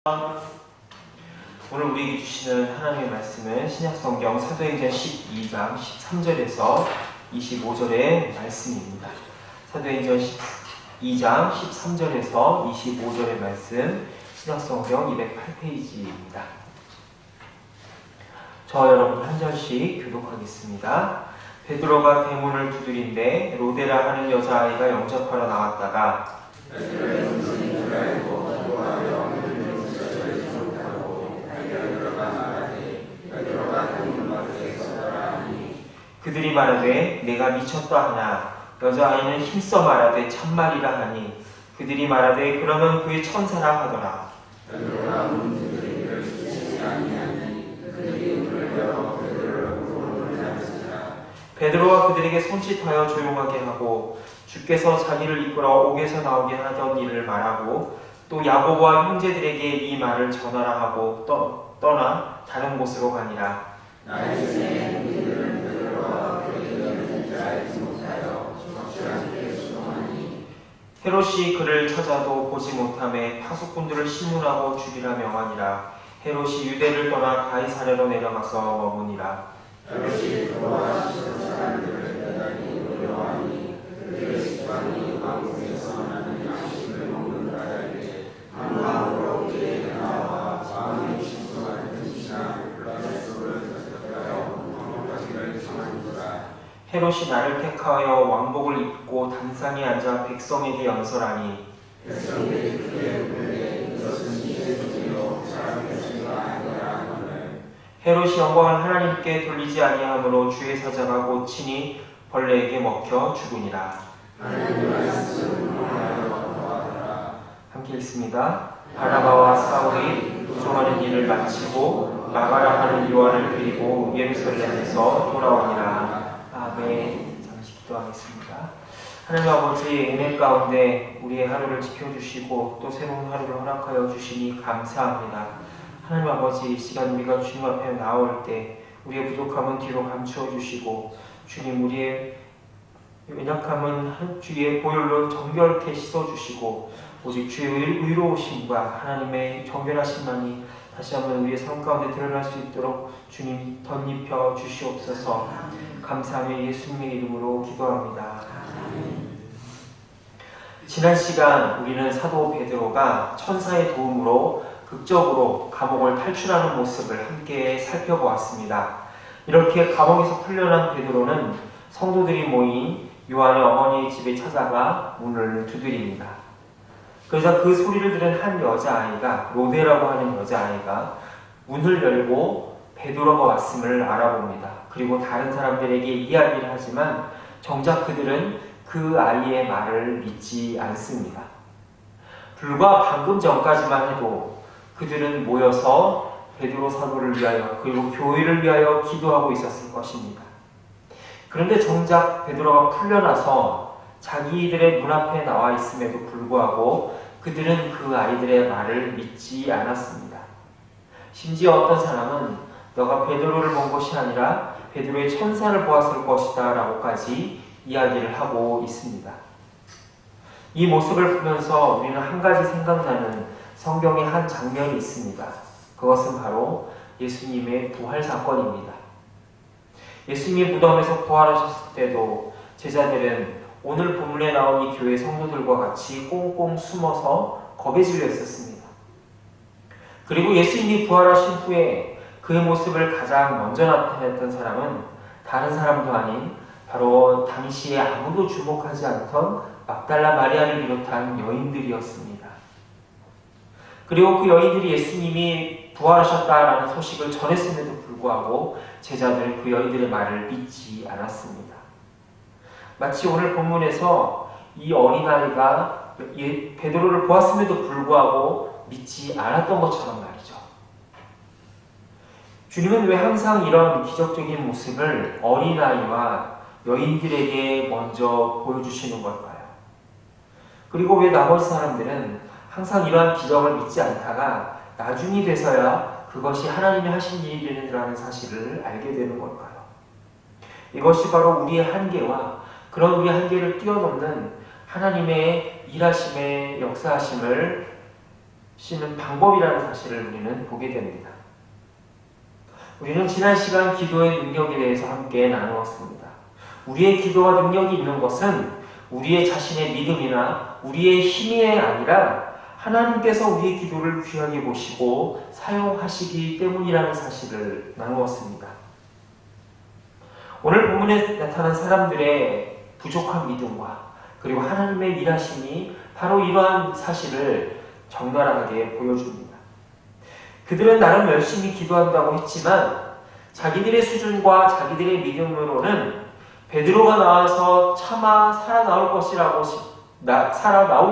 오늘 우리에게 주시는 하나님의 말씀은 신약성경 사도행전 12장 13절에서 25절의 말씀입니다. 사도행전 12장 13절에서 25절의 말씀, 신약성경 208페이지입니다. 저 여러분 한 절씩 교독하겠습니다. 베드로가 대문을 두드린데 로데라 하는 여자아이가 영접하러 나왔다가 그들이 말하되 내가 미쳤다 하나 여자아이는 힘써 말하되 참말이라 하니 그들이 말하되 그러면 그의 천사라 하더라. 베드로가 그들에게 손짓하여 조용하게 하고 주께서 자기를 이끌어 옥에서 나오게 하던 일을 말하고 또 야고보와 형제들에게 이 말을 전하라 하고 떠나 다른 곳으로 가니라. 헤롯이 그를 찾아도 보지 못하매 파수꾼들을 신문하고 죽이라 명하니라. 헤롯이 유대를 떠나 가이사랴로 내려가서 머무니라. 헤롯이 그와 씻은 사람들을 대단히 노려하니 그들의 식빵이 왕궁에서 나는 양식을 먹는 자에게 방황으로 그에게 나와 마음의 식수 같은 지나 블라데스를 대적하여 왕까지를 청한지라. 헤롯이 나를 택하여 왕복을 입고 단상에 앉아 백성에게 연설하니 백성들이 그의 문에 이것은 이의 도리요 사람의 죄가 아니라 하거늘 헤롯이 영광을 하나님께 돌리지 아니하므로 주의 사자가 곧 친히 벌레에게 먹혀 죽으니라. 하나님의 말씀 하나하라. 함께 읽습니다. 바나바와 사울이 도종하는 일을 마치고 마가라 하는 요한을 데리고 예루살렘에서 돌아오니라. 아멘. 잠시 기도하겠습니다. 하나님 아버지, 은혜 가운데 우리의 하루를 지켜주시고 또 새로운 하루를 허락하여 주시니 감사합니다. 하나님 아버지, 이 시간 우리가 주님 앞에 나올 때 우리의 부족함은 뒤로 감추어 주시고 주님 우리의 연약함은 주의 보혈로 정결케 씻어주시고 오직 주의 의로우심과 하나님의 정결하심만이 다시 한번 우리의 삶 가운데 드러날 수 있도록 주님 덧입혀 주시옵소서. 감사하며 예수님의 이름으로 기도합니다. 지난 시간 우리는 사도 베드로가 천사의 도움으로 극적으로 감옥을 탈출하는 모습을 함께 살펴보았습니다. 이렇게 감옥에서 풀려난 베드로는 성도들이 모인 요한의 어머니의 집에 찾아가 문을 두드립니다. 그러자 그 소리를 들은 한 여자아이가, 로데라고 하는 여자아이가 문을 열고 베드로가 왔음을 알아봅니다. 그리고 다른 사람들에게 이야기를 하지만 정작 그들은 그 아이의 말을 믿지 않습니다. 불과 방금 전까지만 해도 그들은 모여서 베드로 사도를 위하여 그리고 교회를 위하여 기도하고 있었을 것입니다. 그런데 정작 베드로가 풀려나서 자기들의 문 앞에 나와 있음에도 불구하고 그들은 그 아이들의 말을 믿지 않았습니다. 심지어 어떤 사람은 너가 베드로를 본 것이 아니라 베드로의 천사를 보았을 것이다 라고까지 이야기를 하고 있습니다. 이 모습을 보면서 우리는 한 가지 생각나는 성경의 한 장면이 있습니다. 그것은 바로 예수님의 부활 사건입니다. 예수님이 무덤에서 부활하셨을 때도 제자들은 오늘 본문에 나온 이 교회 성도들과 같이 꽁꽁 숨어서 겁에 질려 있었습니다. 그리고 예수님이 부활하신 후에 그의 모습을 가장 먼저 나타냈던 사람은 다른 사람도 아닌 바로 당시에 아무도 주목하지 않던 막달라 마리아를 비롯한 여인들이었습니다. 그리고 그 여인들이 예수님이 부활하셨다라는 소식을 전했음에도 불구하고 제자들은 그 여인들의 말을 믿지 않았습니다. 마치 오늘 본문에서 이 어린아이가 베드로를 보았음에도 불구하고 믿지 않았던 것처럼 말이죠. 주님은 왜 항상 이런 기적적인 모습을 어린아이와 여인들에게 먼저 보여주시는 걸까요? 그리고 왜 나머지 사람들은 항상 이러한 기적을 믿지 않다가 나중이 돼서야 그것이 하나님이 하신 일이라는 사실을 알게 되는 걸까요? 이것이 바로 우리의 한계와 그런 우리의 한계를 뛰어넘는 하나님의 일하심의 역사하심을 방법이라는 사실을 우리는 보게 됩니다. 우리는 지난 시간 기도의 능력에 대해서 함께 나누었습니다. 우리의 기도와 능력이 있는 것은 우리의 자신의 믿음이나 우리의 힘이 아니라 하나님께서 우리의 기도를 귀하게 보시고 사용하시기 때문이라는 사실을 나누었습니다. 오늘 본문에 나타난 사람들의 부족한 믿음과 그리고 하나님의 일하심이 바로 이러한 사실을 적나라하게 보여줍니다. 그들은 나름 열심히 기도한다고 했지만 자기들의 수준과 자기들의 믿음으로는 베드로가 나와서 차마 살아나올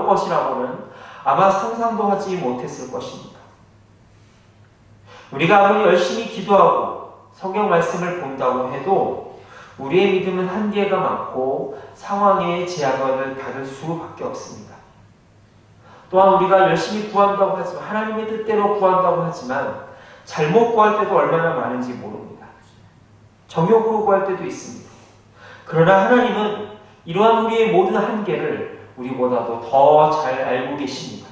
것이라고는 아마 상상도 하지 못했을 것입니다. 우리가 아무리 열심히 기도하고 성경 말씀을 본다고 해도 우리의 믿음은 한계가 많고 상황의 제약을 받을 수밖에 없습니다. 또한 우리가 열심히 구한다고 하지만 하나님의 뜻대로 구한다고 하지만 잘못 구할 때도 얼마나 많은지 모릅니다. 정욕으로 구할 때도 있습니다. 그러나 하나님은 이러한 우리의 모든 한계를 우리보다도 더 잘 알고 계십니다.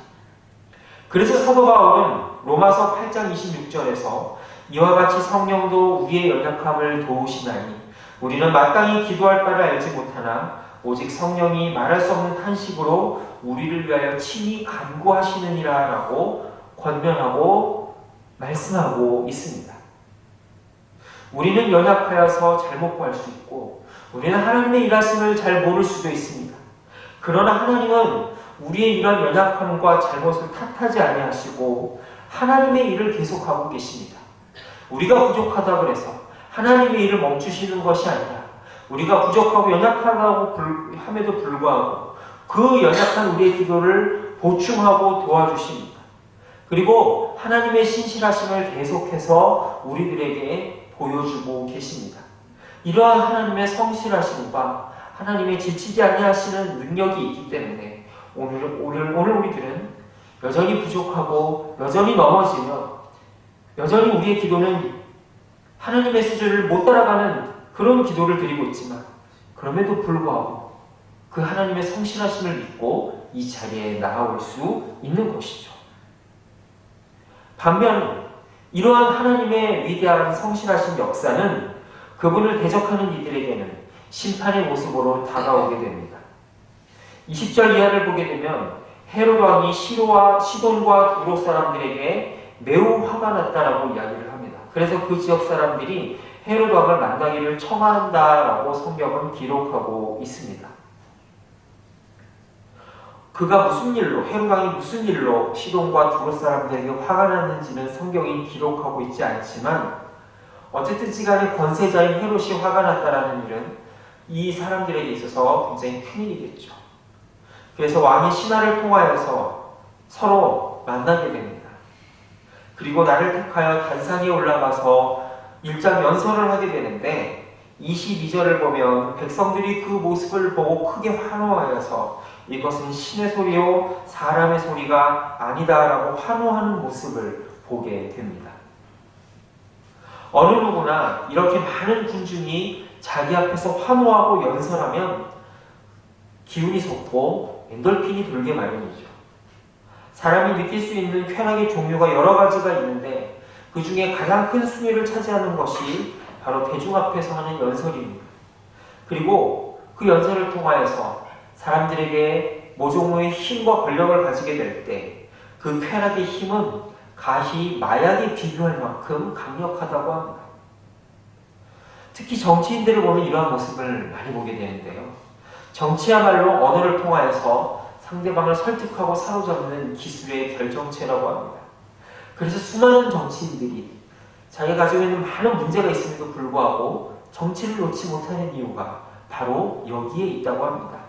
그래서 사도 바울은 로마서 8장 26절에서 이와 같이 성령도 우리의 연약함을 도우시나니 우리는 마땅히 기도할 바를 알지 못하나 오직 성령이 말할 수 없는 탄식으로 우리를 위하여 친히 간구하시느니라 라고 권면하고 말씀하고 있습니다. 우리는 연약하여서 잘못 구할 수 있고 우리는 하나님의 일하심을 잘 모를 수도 있습니다. 그러나 하나님은 우리의 이런 연약함과 잘못을 탓하지 아니하시고 하나님의 일을 계속하고 계십니다. 우리가 부족하다고 해서 하나님의 일을 멈추시는 것이 아니라 우리가 부족하고 연약하다고 함에도 불구하고 그 연약한 우리의 기도를 보충하고 도와주십니다. 그리고 하나님의 신실하심을 계속해서 우리들에게 보여주고 계십니다. 이러한 하나님의 성실하심과 하나님의 지치지 아니하시는 능력이 있기 때문에 오늘 우리들은 여전히 부족하고 여전히 넘어지며 여전히 우리의 기도는 하나님의 수준을 못 따라가는 그런 기도를 드리고 있지만 그럼에도 불구하고 그 하나님의 성실하심을 믿고 이 자리에 나아올 수 있는 것이죠. 반면 이러한 하나님의 위대한 성실하신 역사는 그분을 대적하는 이들에게는 심판의 모습으로 다가오게 됩니다. 20절 이하를 보게 되면 헤롯 왕이 시돈과 두로 사람들에게 매우 화가 났다라고 이야기를 합니다. 그래서 그 지역 사람들이 헤롯 왕을 만나기를 청한다라고 성경은 기록하고 있습니다. 헤롯 왕이 무슨 일로 시돈과 두로 사람들에게 화가 났는지는 성경이 기록하고 있지 않지만 어쨌든 시간에 권세자인 헤롯이 화가 났다라는 일은 이 사람들에게 있어서 굉장히 큰일이겠죠. 그래서 왕이 신하를 통하여서 서로 만나게 됩니다. 그리고 나를 택하여 단상에 올라가서 일장 연설을 하게 되는데 22절을 보면 백성들이 그 모습을 보고 크게 환호하여서 이것은 신의 소리요 사람의 소리가 아니다라고 환호하는 모습을 보게 됩니다. 어느 누구나 이렇게 많은 군중이 자기 앞에서 환호하고 연설하면 기운이 솟고 엔돌핀이 돌게 마련이죠. 사람이 느낄 수 있는 쾌락의 종류가 여러 가지가 있는데 그 중에 가장 큰 순위를 차지하는 것이 바로 대중 앞에서 하는 연설입니다. 그리고 그 연설을 통하여서 사람들에게 모종의 힘과 권력을 가지게 될 때 그 쾌락의 힘은 가히 마약에 비교할 만큼 강력하다고 합니다. 특히 정치인들을 보면 이러한 모습을 많이 보게 되는데요. 정치야말로 언어를 통하여서 상대방을 설득하고 사로잡는 기술의 결정체라고 합니다. 그래서 수많은 정치인들이 자기가 가지고 있는 많은 문제가 있음에도 불구하고 정치를 놓지 못하는 이유가 바로 여기에 있다고 합니다.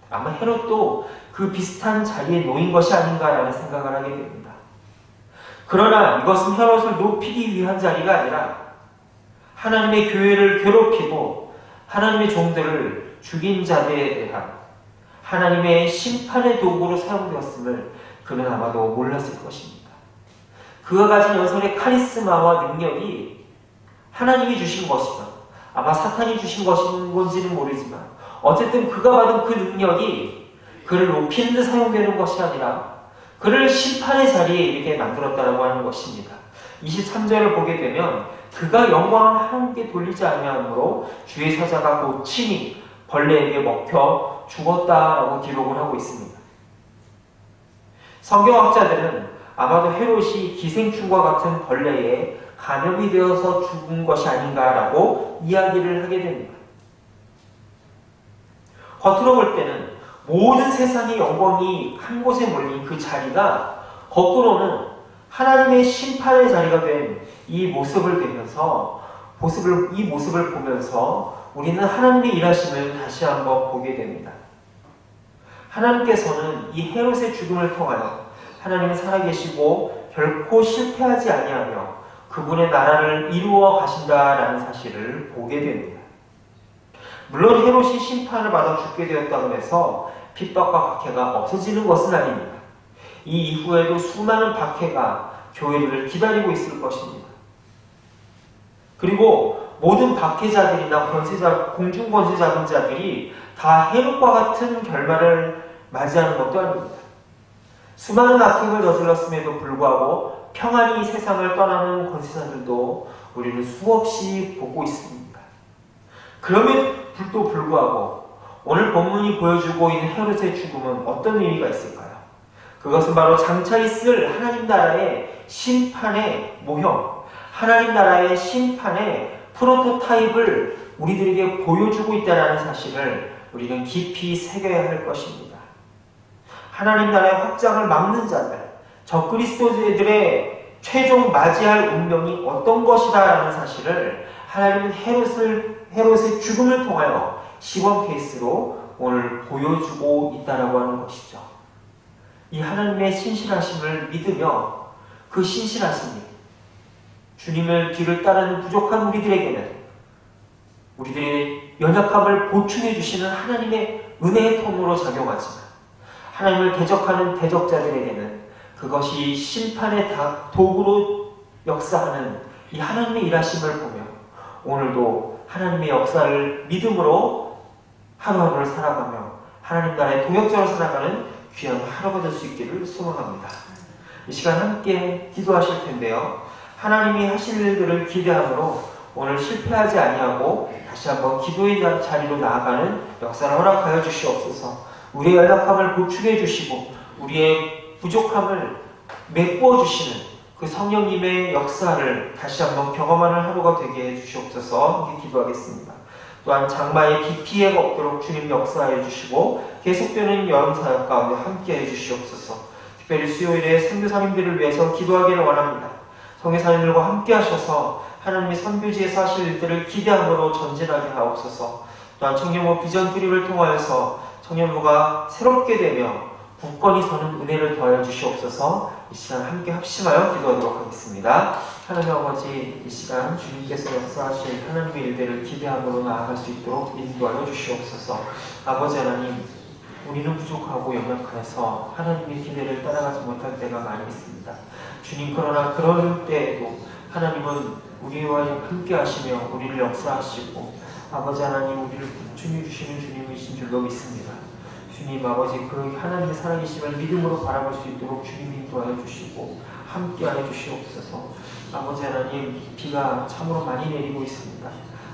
아마 헤롯도 그 비슷한 자리에 놓인 것이 아닌가라는 생각을 하게 됩니다. 그러나 이것은 헤롯을 높이기 위한 자리가 아니라 하나님의 교회를 괴롭히고 하나님의 종들을 죽인 자들에 대한 하나님의 심판의 도구로 사용되었음을 그는 아마도 몰랐을 것입니다. 그가 가진 연설의 카리스마와 능력이 하나님이 주신 것이며 아마 사탄이 주신 것인 건지는 모르지만 어쨌든 그가 받은 그 능력이 그를 높이는 데 사용되는 것이 아니라 그를 심판의 자리에 이르게 만들었다라고 하는 것입니다. 23절을 보게 되면 그가 영광을 하나님께 돌리지 아니하므로 주의 사자가 곧 친히 벌레에게 먹혀 죽었다라고 기록을 하고 있습니다. 성경학자들은 아마도 헤롯이 기생충과 같은 벌레에 감염이 되어서 죽은 것이 아닌가라고 이야기를 하게 됩니다. 겉으로 볼 때는 모든 세상의 영광이 한 곳에 몰린 그 자리가 거꾸로는 하나님의 심판의 자리가 된 이 모습을 보면서 우리는 하나님의 일하심을 다시 한번 보게 됩니다. 하나님께서는 이 헤롯의 죽음을 통하여 하나님은 살아계시고 결코 실패하지 아니하며 그분의 나라를 이루어 가신다라는 사실을 보게 됩니다. 물론 헤롯이 심판을 받아 죽게 되었다고 해서 핍박과 박해가 없어지는 것은 아닙니다. 이 이후에도 수많은 박해가 교회를 기다리고 있을 것입니다. 그리고 모든 박해자들이나 공중권세 잡은 자들이 다 헤롯과 같은 결말을 맞이하는 것도 아닙니다. 수많은 악행을 저질렀음에도 불구하고 평안히 세상을 떠나는 권세자들도 우리는 수없이 보고 있습니다. 그럼에도 불구하고 오늘 본문이 보여주고 있는 헤롯의 죽음은 어떤 의미가 있을까요? 그것은 바로 장차 있을 하나님 나라의 심판의 모형, 하나님 나라의 심판의 프로토타입을 우리들에게 보여주고 있다는 사실을 우리는 깊이 새겨야 할 것입니다. 하나님 나라의 확장을 막는 자들, 적그리스도들의 최종 맞이할 운명이 어떤 것이다라는 사실을 하나님은 헤롯의 죽음을 통하여 시범 케이스로 오늘 보여주고 있다라고 하는 것이죠. 이 하나님의 신실하심을 믿으며 그 신실하심이 주님을 뒤를 따르는 부족한 우리들에게는 우리들의 연약함을 보충해 주시는 하나님의 은혜의 통로로 작용하지만 하나님을 대적하는 대적자들에게는 그것이 심판의 도구로 역사하는 이 하나님의 일하심을 보며 오늘도 하나님의 역사를 믿음으로 하루하루를 살아가며 하나님 나라의 동역자로 살아가는 귀한 하루가 될 수 있기를 소망합니다. 이 시간 함께 기도하실 텐데요. 하나님이 하실 일들을 기대함으로 오늘 실패하지 아니하고 다시 한번 기도의 자리로 나아가는 역사를 허락하여 주시옵소서. 우리의 연약함을 보충해 주시고 우리의 부족함을 메꾸어 주시는 그 성령님의 역사를 다시 한번 경험하는 하루가 되게 해 주시옵소서. 함께 기도하겠습니다. 또한 장마에 비 피해가 없도록 주님 역사해 주시고 계속되는 여름 사역 가운데 함께 해 주시옵소서. 특별히 수요일에 선교사님들을 위해서 기도하기를 원합니다. 선교사님들과 함께 하셔서 하나님의 선교지에서 하실 일들을 기대함으로 전진하게 하옵소서. 또한 청년부 비전 투립을 통하여서 청년부가 새롭게 되며 굳건히 서는 은혜를 더하여 주시옵소서. 이 시간 함께 합심하여 기도하도록 하겠습니다. 하나님 아버지, 이 시간 주님께서 역사하실 하나님의 일들을 기대함으로 나아갈 수 있도록 인도하여 주시옵소서. 아버지 하나님, 우리는 부족하고 연약해서 하나님의 기대를 따라가지 못할 때가 많이 있습니다. 주님, 그러나 그럴 때에도 하나님은 우리와 함께 하시며 우리를 역사하시고 아버지 하나님, 우리를 붙여 주시는 주님이신 줄로 믿습니다. 주님 아버지, 그 하나님의 살아계심을 믿음으로 바라볼 수 있도록 주님이 인도하여 주시고 함께하여 주시옵소서. 아버지 하나님, 비가 참으로 많이 내리고 있습니다.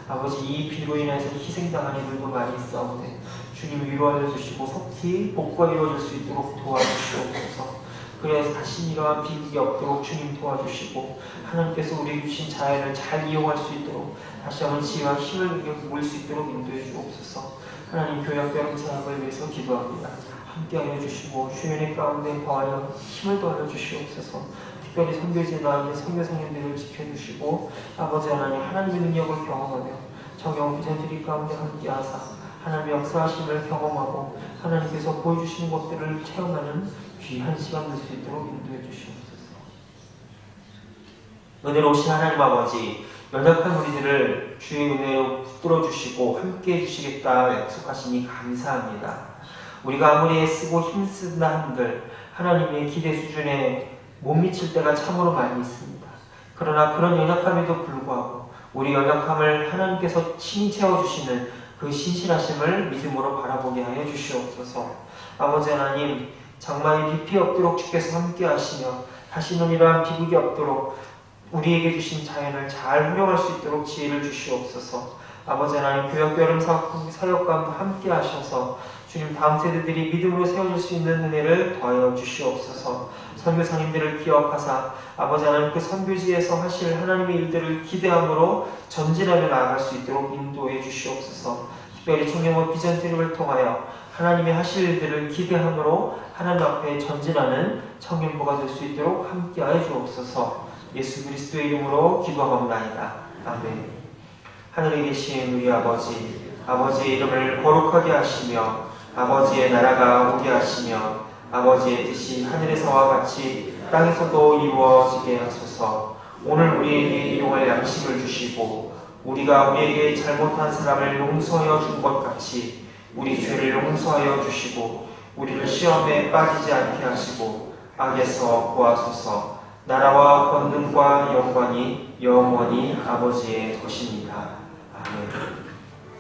아버지, 이 비로 인해서 희생당한 이들도 많이 있사오니 주님 위로하여 주시고 속히 복과 이루어질 수 있도록 도와주시옵소서. 그래서 다시 이러한 비극이 없도록 주님 도와주시고 하나님께서 우리에게 주신 자연을 잘 이용할 수 있도록 다시 한번 지혜와 힘을 모을 수 있도록 인도해 주옵소서. 하나님, 교회학교 사역을 위해서 기도합니다. 함께하여 주시고 주연의 가운데 더하여 힘을 더하여 주시옵소서. 특별히 선교지에 나와 있는 선교사님들을 지켜주시고 아버지 하나님, 하나님의 능력을 경험하며 정영 비전트리 가운데 함께하사 하나님의 역사하심을 경험하고 하나님께서 보여주시는 것들을 체험하는 귀한 시간 될 수 있도록 인도해 주시옵소서. 은혜로우신 하나님 아버지, 연약한 우리들을 주의 은혜로 붙들어 주시고 함께해 주시겠다 약속하시니 감사합니다. 우리가 아무리 애쓰고 힘쓴다 한들 하나님의 기대 수준에 못 미칠 때가 참으로 많이 있습니다. 그러나 그런 연약함에도 불구하고 우리 연약함을 하나님께서 친히 채워주시는 그 신실하심을 믿음으로 바라보게 하여 주시옵소서. 아버지 하나님, 장마에 비피 없도록 주께서 함께 하시며 다시는 이러한 비극이 없도록 우리에게 주신 자연을 잘 활용할 수 있도록 지혜를 주시옵소서. 아버지 하나님, 교역결혼 사역과 함께 하셔서 주님 다음 세대들이 믿음으로 세워질 수 있는 은혜를 더하여 주시옵소서. 선교사님들을 기억하사 아버지 하나님 그 선교지에서 하실 하나님의 일들을 기대함으로 전진하며 나아갈 수 있도록 인도해 주시옵소서. 특별히 청년부 비전 트립을 통하여 하나님의 하실 일들을 기대함으로 하나님 앞에 전진하는 청년부가 될 수 있도록 함께하여 주옵소서. 예수 그리스도의 이름으로 기도하옵나이다. 아멘. 하늘에 계신 우리 아버지, 아버지의 이름을 거룩하게 하시며 아버지의 나라가 오게 하시며 아버지의 뜻이 하늘에서와 같이 땅에서도 이루어지게 하소서. 오늘 우리에게 일용할 양식을 주시고 우리가 우리에게 잘못한 사람을 용서하여 준 것 같이 우리 죄를 용서하여 주시고 우리를 시험에 빠지지 않게 하시고 악에서 구하소서. 나라와 권능과 영광이 영원히 아버지의 것입니다. 아멘.